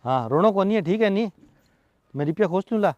हाँ रोनो को नहीं है, ठीक है नहीं मैं रुपया खोज लूँ ला।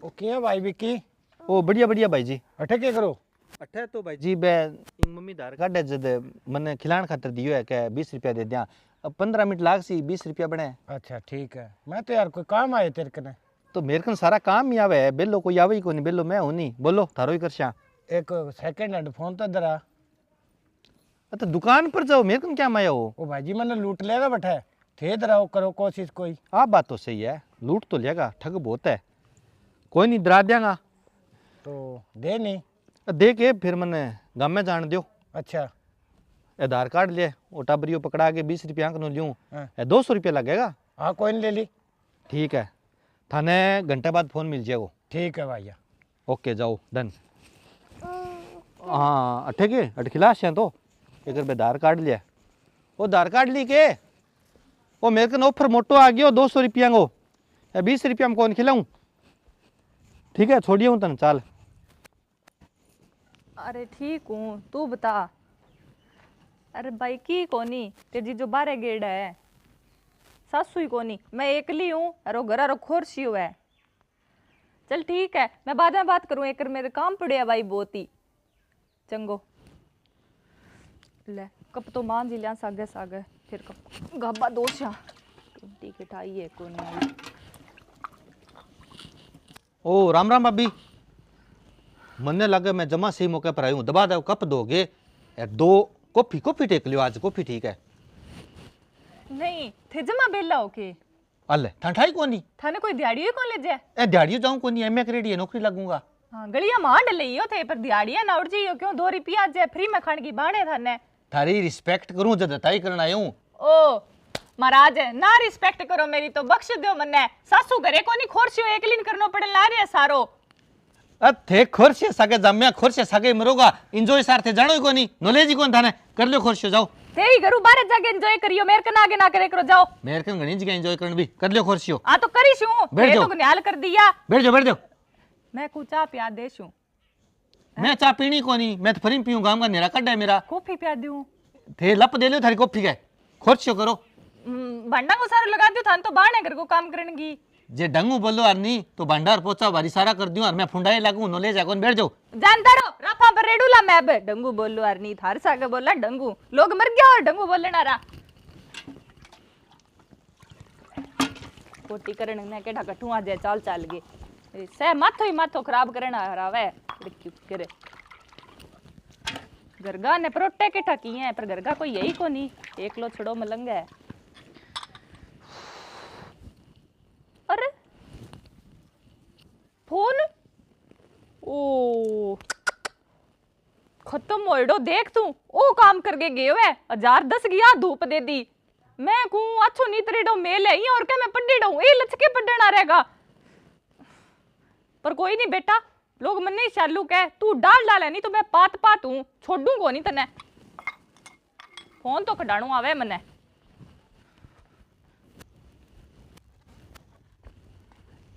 ओके है भाई विक्की। ओ बढ़िया बढ़िया भाई जी। अठे क्या करो? अठे तो भाई जी बे मम्मी धार काटे जद मैंने खिलान खातर दियो है के 20 रुपया दे दिया। अब 15 मिनट लाग सी 20 रुपया बने। अच्छा ठीक है। मैं तो यार कोई काम आए तेरे कने। तो मेरे कन सारा काम ही आवे है, बेलो कोई आवे ही को नहीं, बेलो मैं हूं नहीं। बोलो थारो ही करशा। एक सेकंड हैंड फोन तो दरा। तो दुकान पर जाओ, मेरे कन क्या माया हो। ओ भाई जी मैंने लूट लेगा बैठा थे दराओ करो कोशिश कोई। आप बात तो सही है, लूट तो लेगा, ठग बहुत है। कोई नहीं डरा देंगा तो दे नहीं। दे के फिर मैंने गाँव में जान दियो। अच्छा आधार कार्ड ले वो टाबरियो पकड़ा के 20 रुपया को लूँ। हाँ। 200 रुपया लगेगा। हाँ कोई नहीं ले ली। ठीक है थाने घंटे बाद फोन मिल जाएगा। ठीक है भैया। ओके जाओ डन। हाँ अठे के अठ खिलास हैं तो एक रुपये आधार कार्ड लिया। वो आधार कार्ड ली के वो मेरे कन ऑफर मोटो आ गयो 200 रुपया को 20 रुपया में कौन खिलाऊं। ठीक है छोड़िए हूँ तन चाल। अरे ठीक हूँ तू बता। अरे भाई की कोनी तेजी जो बारे गेड़ है सासू ही कोनी, मैं एकली हूँ अरे घर रो खोरसी हुआ है। चल ठीक है मैं बाद में बात करूँ, एक मेरे काम पड़े है भाई बहुत ही चंगो। ले कप तो मान जी लिया सागे सागे फिर कप गाबा दोषा टूटी के ठाई है कोनी आई। ओ राम राम भाभी। मन्ने लगे मैं जमा सही मौके पर आई हूँ। दबा दो कप दोगे यार, 2 कॉफी टेक लियो आज। कॉफी ठीक है नहीं थे जमा बेला ओके। अल्ले ठंडाई कोनी थाने कोई दिहाड़ी ही कौन ले जाए। ए दिहाड़ियों जाऊं कोनी, एमए क्रेडी है नौकरी लगूंगा। हाँ गलिया मांड लियो थे पर दिहाड़ियां ना उड़ जाइयो क्यों 2 रुपया जाए फ्री में खाने की बाणे थाने। थारी रिस्पेक्ट करूं जद ताई करना आया हूं। ओ महाराज ना रिस्पेक्ट करो मेरी तो बख्श दो मन्ने। सासू घरे कोनी खोरसियो एकलीन करनो पड़े ला रे सारो। थे खोरसे सगे जम्या खोरसे सगे मरोगा एंजॉय सार थे जानो ही कोनी, नॉलेज ही कोन थाने। कर लो खोरसे जाओ। ते ही घरू बारे जाके एंजॉय करियो, मेरे कन आगे ना करे करो जाओ। मेरे कन घणी जगह एंजॉय करन भी कर लो खोरसियो। आ तो करीशू बैठ जाओ। तो न्याल कर दिया। बैठ जाओ। मैं कुछ चाह पिया देशू। मैं चाय पीनी कोनी, मैं तो फरीम पीऊं, गांव का नेरा कड्डा है मेरा। कॉफी पिया दूं थे लप दे लो थारी कॉफी के खोरसियो करो। भांडा को सारो लगा दियो थान तो बाणे घर को काम करन की। जे डंगू बोलो यार नहीं तो भंडार पोचा भारी सारा कर दियो और मैं फुंडाई लागू नॉलेज है कौन। बैठ जाओ। जानता रो राफा पर रेडूला मैं बे डंगू बोलू यार नहीं थार सागे बोला डंगू लोग मर गया और डंगू बोलना रा कोटी करन ने केडा कठू आ जाए चाल चाल गे से माथो ही माथो खराब करना हरावे क्यों करे। गरगा ने परोटे के ठकी हैं पर गरगा कोई यही को नहीं एक लो छड़ो मलंग है। अरे फोन ओ खत्म होइडो देख तू ओ काम करके गयो है 1010 गया धूप दे दी। मैं कहूं अच्छो नीतरेडो मेल है और क्या मैं पड्डेडो ए लचके पड्डना रहेगा। पर कोई नहीं बेटा लोग मन्ने चालू कह तू डाल डाल है नहीं तो मैं पात पात हूं छोड़ू को नहीं तने। फोन तो कडाणू आवे मने।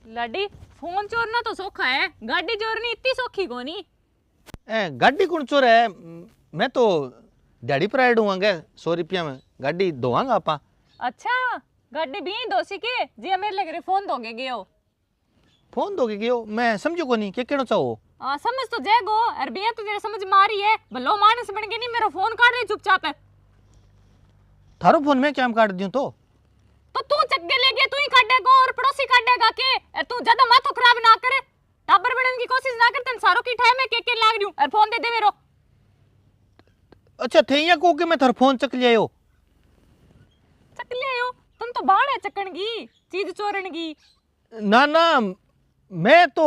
लाडी फोन चोरना तो सौखा है, गाड़ी चोरनी इतनी सौखी कोनी। ए गाड़ी कौन चोर है? मैं तो दिहाड़ी पर आया हूँ 100 रुपया में गाड़ी धोवांगा आपा। अच्छा गाड़ी भी दोसी के जी मेरे लग रहे फोन दोगे गयो। फोन दोगे गयो मैं समझो को नहीं केड़ो चाहो। समझ तो जाएगो अरबिया तो तेरे समझ मारी है भलो मानस बन के नहीं मेरा फोन काट दे चुपचाप है। थारो फोन में क्या काट दियो तो तू चक्के ले गया तू ही काटेगा और पड़ोसी काटेगा के तू ज्यादा माथो खराब ना करे टाबर बनने की कोशिश ना कर तन सारो की ठाए में के लाग रही हूं और फोन दे दे मेरो। अच्छा थे या को के मैं थारो फोन चक लियायो। चक लियायो तुम तो बाण है चकन की चीज चोरन की। ना ना मैं तो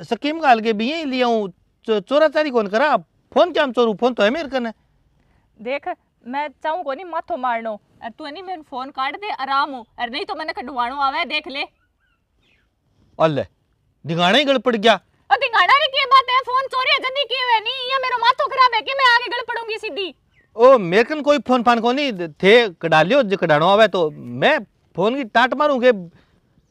स्कीम गाल के भी यही लिया हूँ चोरा चारी कौन करा। फोन क्या हम चोरू फोन तो है मेरे कने। देख मैं चाहूं को नहीं माथो मारनो और तू नहीं मेरे फोन काट दे आराम हो और नहीं तो मैंने कढवाणो आवे देख ले। अल्ले दिगाना ही गड़ पड़ गया। दिगाना रे की बात है फोन चोरी है जल्दी की है नहीं ये मेरा माथो खराब है कि मैं आगे गड़ पड़ूंगी सीधी। ओ मेरे कन कोई फोन फान को नहीं थे कढ़ा लियो जो कढ़ानो आवे तो मैं फोन की टाट मारूं के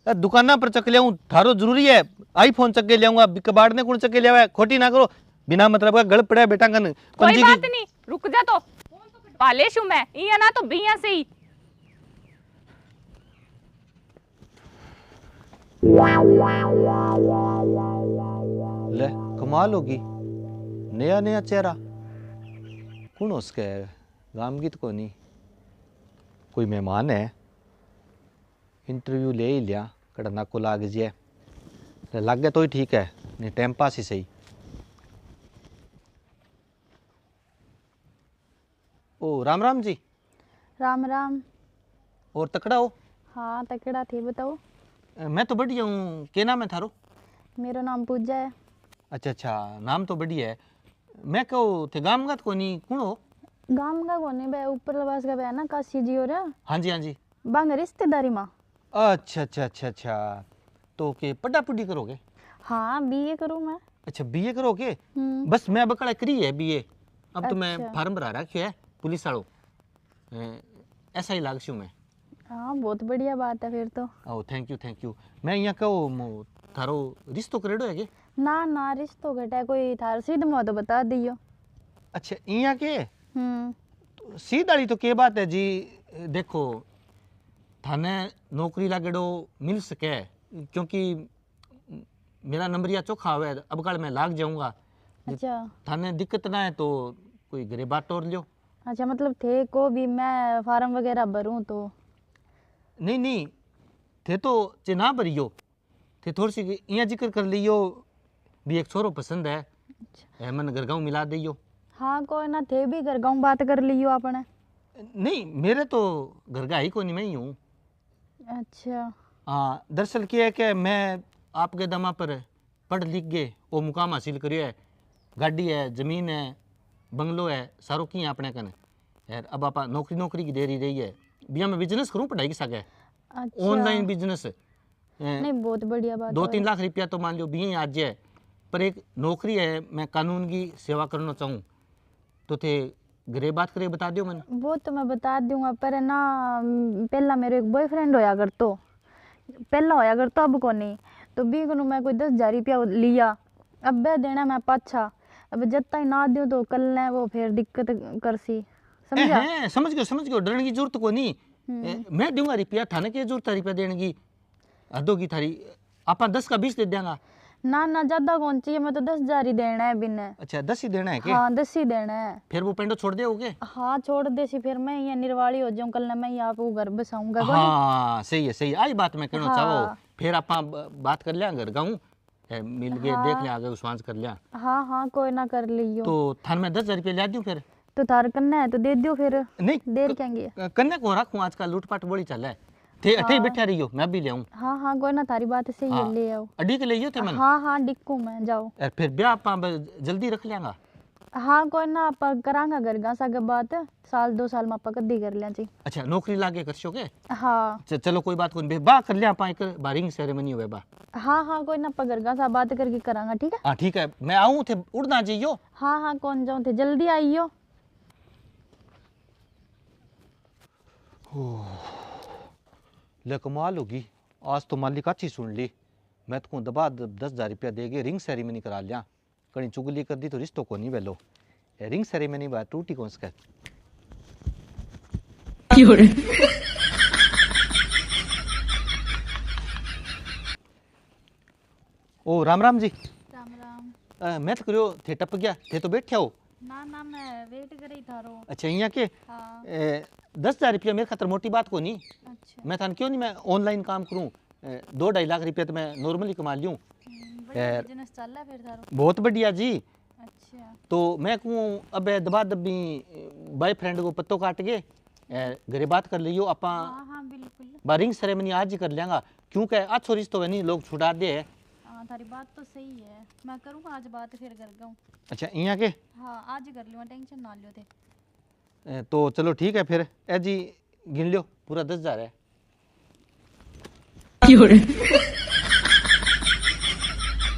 दुकाना पर चक लियाऊं। थारो जरूरी है आईफोन चक के लियाऊंगा कबाड़ ने कौन चक के लिया खोटी ना करो बिना मतलब का गड़ पड़ा बेटा कन। कोई बात नहीं रुक जा तो पालेशू मैं ये ना तो बिया से ही ले कमाल होगी, नया नया चेहरा। कौन उसके है? गामगीत को नहीं, कोई मेहमान है। इंटरव्यू ले ही लिया, कड़ा नाको लाग जाए, लग गया तो ही ठीक है, नहीं टाइम पास ही सही। ओ राम राम जी। राम राम। और तकड़ा हो? हाँ तकड़ा थे, बताओ। मैं तो बढ़िया हूँ, क्या नाम है थारो? मेरा नाम पूजा है। अच्छा अच्छा, नाम तो बढ़िया है। मैं कहो थे गामगत को नहीं, कौन हो? गांव का कोने बे, ऊपर लबास का बे ना, काशी जी और हाँ जी हाँ जी। बांग रिश्तेदारी माँ। अच्छा अच्छा अच्छा अच्छा, तो के पढ़ा पुढ़ी करोगे? हाँ बीए करूँ मैं। अच्छा बीए करोगे? हम्म। बस मैं बकड़ा करी है बीए, अब तो मैं अच्छा। फार्म भरा रखा है पुलिस वालों, ऐसा ही लाग मैं। हाँ बहुत बढ़िया बात है फिर तो। ओ थैंक यू थैंक यू। मैं यहाँ कहो थारो रिश्तो करेडो है के? ना ना रिश्तो घटा कोई थार सीध मुँह तो बता दियो। अच्छा यहाँ के? हम्म। तो सीध वाली तो के बात है जी। देखो थाने नौकरी लागेडो मिल सके, क्योंकि मेरा नंबरिया चोखा हुआ है, अब कल मैं लाग जाऊंगा। अच्छा थाने दिक्कत ना है तो कोई घरे बात तोड़ लियो। अच्छा, मतलब थे को भी मैं फार्म वगैरह भरूँ तो? नहीं नहीं, थे तो चे ना भरियो, थे थोड़ी सी यहाँ जिक्र कर लियो भी एक छोरो पसंद है, मन घर गाँव मिला दियो। हाँ कोई ना, थे भी घर गाँव बात कर लियो आपने। नहीं मेरे तो घर का ही को नहीं, मैं ही हूँ। अच्छा हाँ दरअसल क्या है कि मैं आपके दमा पर पढ़ लिख गए वो मुकाम हासिल करियो है, गाड़ी है, जमीन है, बंगलो है, सारो की है अपने कने यार। अब आप नौकरी नौकरी की देरी रही है, बिया मैं बिजनेस करूँ पढ़ाई की सके, अच्छा। Online business. नहीं बहुत बढ़िया बात है। 2-3 लाख रुपया तो मान लो भी आज है, पर एक नौकरी है, मैं कानून की सेवा करना चाहूँ तो थे घरे बात करे बता दियो मैंने। वो तो मैं बता दूंगा, पर ना पहला मेरे एक बॉयफ्रेंड होया कर तो, पहला होया कर तो अब को नहीं, तो बी को मैं कोई 10,000 रुपया लिया, अब बे देना मैं पाछा, अब जब तक ना दूं तो कल ने वो फिर दिक्कत कर सी, समझा? समझ गयो, डरने की जरूरत को नहीं। मैं दूंगा रुपया, थाने की जरूरत है रुपया देने की? हदों की थारी, आप 10 का 20 दे देंगा। ना ना ज्यादा कौन चाहिए, मैं तो 10,000 ही देना है बिना। अच्छा 10 ही देना है क्या? हाँ 10 ही देना है। फिर वो पेंडो छोड़ दोगे? हाँ छोड़ दे सी, फिर मैं यहाँ निर्वाली हो जाऊँ, कल ना मैं यहाँ पे घर बसाऊंगा। हाँ सही है, आई बात मैं कहना हाँ। चाहो। फिर आप बात कर लिया घर गाँव मिल के, देख लिया आगे उस कर लिया। हाँ हाँ कोई ना कर लियो। तो थान में 10,000 रुपया ला दूं फिर? तो तार करना है तो दे दियो फिर। नहीं देर कहेंगे। कन्या को रखूं, आजकल लूटपाट बड़ी चल है, थे अठे ही बैठा रहियो, मैं भी ले आऊं। हाँ हाँ कोई ना, तारी बात सही है, हाँ। ले आओ। अड्डी के ले थे मन। हाँ हाँ डिक्कू में जाओ। यार फिर ब्याह आप जल्दी रख लेंगा? हाँ कोई ना, आप करांगा घर गा सा बात, 1-2 साल में आप कद्दी कर लिया जी। अच्छा नौकरी लागे कर शो के? हाँ चलो कोई बात कोई, बा कर लिया आप एक बारिंग सेरेमनी हुए बा। हाँ हाँ कोई ना, आप घर गा सा बात करके करांगा, ठीक है? हाँ ठीक है, मैं आऊं थे उड़ना चाहिए। हाँ हाँ कौन जाऊँ थे, जल्दी आइयो। ले कमाल होगी, आज तो मालिक अच्छी सुन ली। मैं तो दबा 10,000 रुपया देगे रिंग सेरेमनी करा लिया, कहीं चुगली कर दी तो रिश्तों को नहीं बेलो। रिंग सेरेमनी बात टूटी कौन सा? ओ राम राम जी। राम राम। मैं तो करियो थे टप गया, थे तो बैठे हो? ना ना मैं वेट कर रही था रो। अच्छा यहाँ के? हाँ 10,000 रुपया मेरे खातर मोटी बात को नहीं। अच्छा। मैं थान क्यों नहीं मैं ऑनलाइन काम करूँ, 2-2.5 लाख रुपया तो मैं नॉर्मली कमा लूँ। बढ़िया बिजनेस चल रहा है फिर थारो। बहुत बढ़िया जी। अच्छा तो मैं कहूँ अब दबा दबी बॉयफ्रेंड को पत्तो काट के घरे बात कर लियो आप, हाँ हाँ बिल्कुल। बारिंग सेरेमनी आज ही कर लेंगा, क्योंकि अच्छो रिश्तो है नहीं, लोग छुड़ा दे है। हाँ थारी बात तो सही है, मैं करूँगा आज बात फिर कर गाऊँ। अच्छा यहाँ के? हाँ आज ही कर लियो, टेंशन ना लियो थे। तो चलो ठीक है फिर, ए जी गिन लियो पूरा 10,000 है।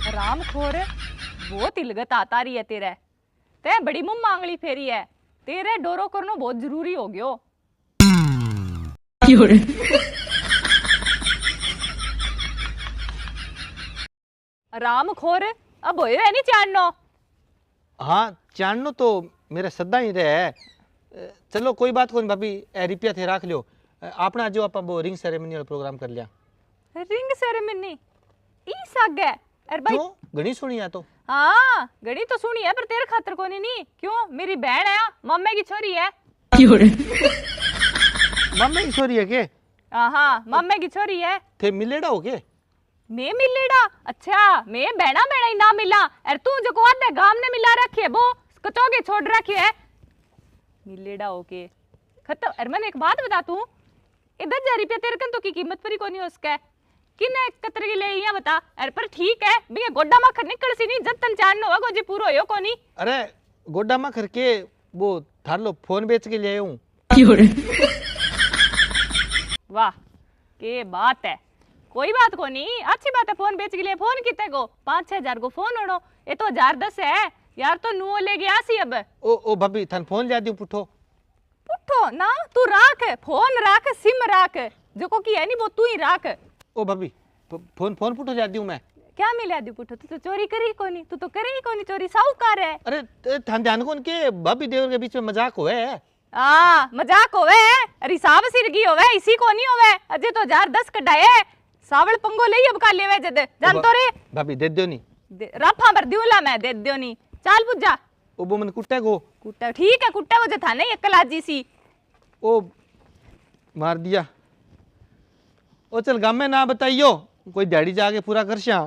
राम खोर, बहुत इलगत आता रही है तेरे, ते बड़ी मुंह मांगली फेरी है, तेरे डोरो करना बहुत जरूरी हो गयो। राम खोर, अब होए है नहीं चाणनो? हाँ चाणनो तो मेरे सदा ही रहे है। चलो कोई बात कोई भाभी, रुपया थे रख लियो, अपना जो आप वो रिंग सेरेमनी वाला प्रोग्राम कर लिया। रिंग सेरेमनी साग है अरे भाई क्यों घनी सुनी है तो हाँ गड़ी तो सुनी है पर तेरे खातर कोनी नहीं क्यों मेरी बहन है मम्मी की छोरी है मम्मी की छोरी है के हाँ मम्मी की छोरी है थे मिलेड़ा हो के मैं मिलेड़ा अच्छा मैं बहना बहना ही ना मिला अरे तू जो को आधे गांव ने मिला रखी है वो कचोगे छोड़ रखी है मिलेड़ा हो के खत्म अरे मैंने एक बात बता तू 10,000 रुपया तेरे कन तो की कीमत पर ही कोनी उसका किने कतर के ले यहाँ बता अरे पर ठीक है भी गोड्डा मखर निकल सी नहीं जब तन चान होगा गोजी पूरो होयो कोनी अरे गोड्डा में करके वो थार लो फोन बेच के ले आऊं वाह के बात है कोई बात को नहीं अच्छी बात है फोन बेच के लिए फोन कितने को 5-6 हजार को फोन होनो ये तो 1,010 है यार तो नुओ ले गया सी अब ओ भाभी थान फोन ला दियो पुठो पुठो ना तू राख फोन राख सिम राख जो को की है नहीं वो तू ही राख ओ भाभी फोन फोन पुठो ला दियो मैं क्या मिला दी पुठो तू तो चोरी करी कोनी तू तो करे ही कोनी चोरी साहूकार है अरे थान ध्यान को उनके भाभी देवर के बीच में मजाक हुए है मजाक होवे अरे हिसाब सिरगी होवे इसी को नहीं होवे अजे तो 1,010 कढ़ाए सावल पंगो ले अब का लेवे जद जान तो रे भाभी दे दियो नहीं राफा भर दियोला मैं दे दियो नहीं चाल बुझा ओ वो मन कुट्टे को कुट्टा ठीक है कुट्टा वो जो था नहीं अकलाजी सी ओ मार दिया ओ चल गाम में ना बताइयो कोई दिहाड़ी जाके पूरा कर श्या